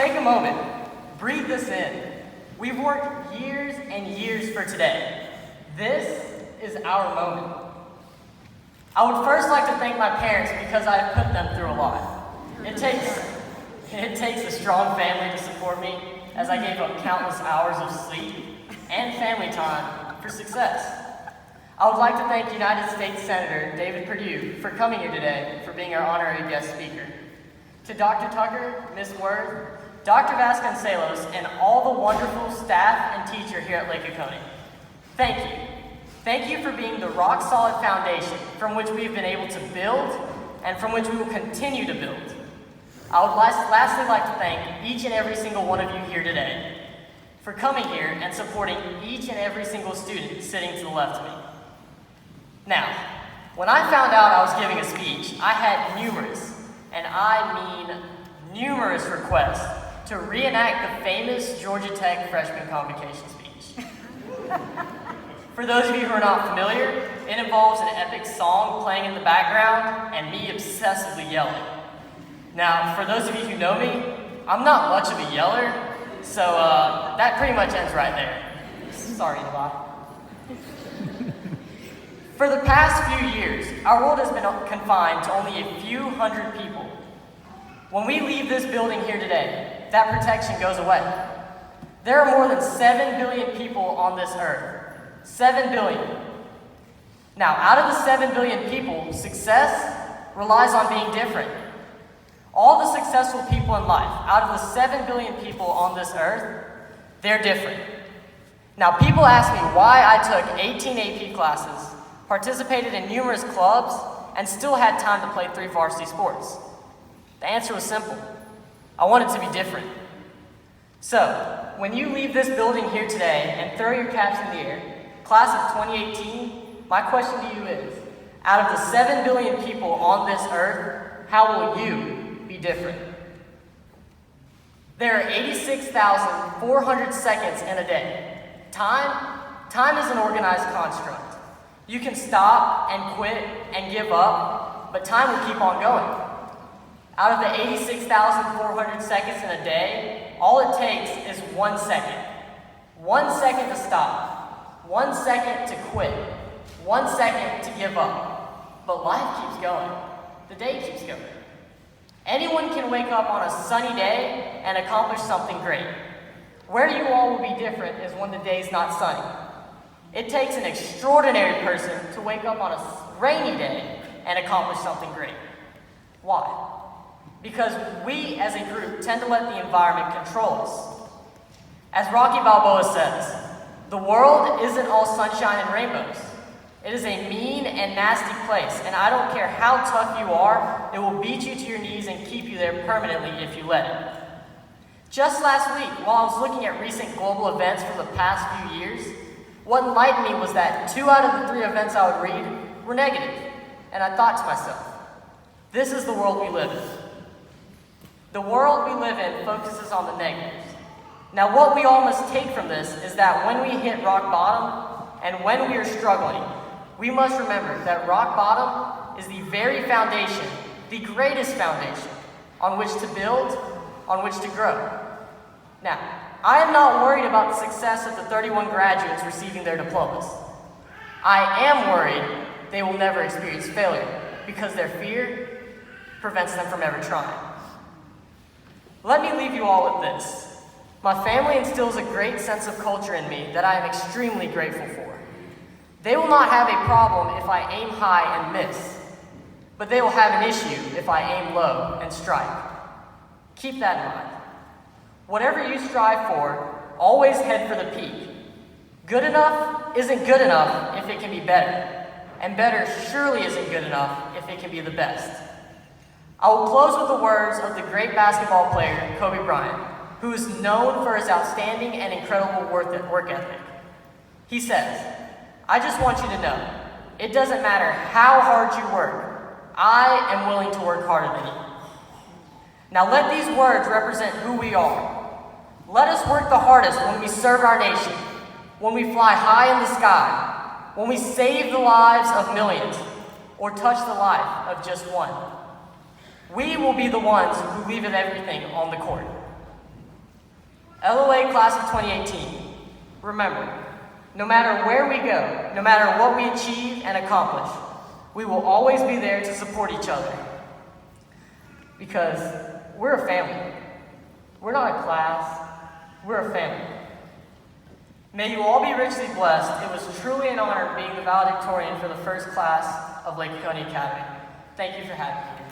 take a moment, breathe this in. We've worked years and years for today. This is our moment. I would first like to thank my parents because I've put them through a lot. It takes a strong family to support me as I gave up countless hours of sleep and family time for success. I would like to thank United States Senator David Perdue for coming here today for being our honorary guest speaker. To Dr. Tucker, Ms. Worth, Dr. Vasconcelos, and all the wonderful staff and teacher here at Lake Oconee. Thank you. Thank you for being the rock-solid foundation from which we have been able to build and from which we will continue to build. I would lastly like to thank each and every single one of you here today for coming here and supporting each and every single student sitting to the left of me. Now, when I found out I was giving a speech, I had numerous, and I mean numerous requests to reenact the famous Georgia Tech freshman convocation speech. For those of you who are not familiar, it involves an epic song playing in the background and me obsessively yelling. Now, for those of you who know me, I'm not much of a yeller, so that pretty much ends right there. Sorry, Eli. For the past few years, our world has been confined to only a few hundred people. When we leave this building here today, that protection goes away. There are more than 7 billion people on this earth. 7 billion. Now, out of the 7 billion people, success relies on being different. All the successful people in life, out of the 7 billion people on this earth, they're different. Now, people ask me why I took 18 AP classes, participated in numerous clubs, and still had time to play 3 varsity sports. The answer was simple. I wanted to be different. So, when you leave this building here today and throw your caps in the air, class of 2018, my question to you is, out of the 7 billion people on this earth, how will you be different? There are 86,400 seconds in a day. Time is an organized construct. You can stop and quit and give up, but time will keep on going. Out of the 86,400 seconds in a day, all it takes is 1 second. 1 second to stop, 1 second to quit, 1 second to give up. But life keeps going. The day keeps going. Anyone can wake up on a sunny day and accomplish something great. Where you all will be different is when the day's not sunny. It takes an extraordinary person to wake up on a rainy day and accomplish something great. Why? Because we as a group tend to let the environment control us. As Rocky Balboa says, the world isn't all sunshine and rainbows. It is a mean and nasty place, and I don't care how tough you are, it will beat you to your knees and keep you there permanently if you let it. Just last week, while I was looking at recent global events from the past few years, what enlightened me was that 2 out of the 3 events I would read were negative, and I thought to myself, this is the world we live in. The world we live in focuses on the negatives. Now, what we all must take from this is that when we hit rock bottom and when we are struggling, we must remember that rock bottom is the very foundation, the greatest foundation, on which to build, on which to grow. Now, I am not worried about the success of the 31 graduates receiving their diplomas. I am worried they will never experience failure because their fear prevents them from ever trying. Let me leave you all with this. My family instills a great sense of culture in me that I am extremely grateful for. They will not have a problem if I aim high and miss, but they will have an issue if I aim low and strike. Keep that in mind. Whatever you strive for, always head for the peak. Good enough isn't good enough if it can be better, and better surely isn't good enough if it can be the best. I will close with the words of the great basketball player, Kobe Bryant, who is known for his outstanding and incredible work ethic. He says, I just want you to know, it doesn't matter how hard you work, I am willing to work harder than you. Now let these words represent who we are. Let us work the hardest when we serve our nation, when we fly high in the sky, when we save the lives of millions, or touch the life of just one. We will be the ones who leave everything on the court. LOA Class of 2018, remember, no matter where we go, no matter what we achieve and accomplish, we will always be there to support each other. Because we're a family. We're not a class, we're a family. May you all be richly blessed. It was truly an honor being the valedictorian for the first class of Lake Oconee Academy. Thank you for having me.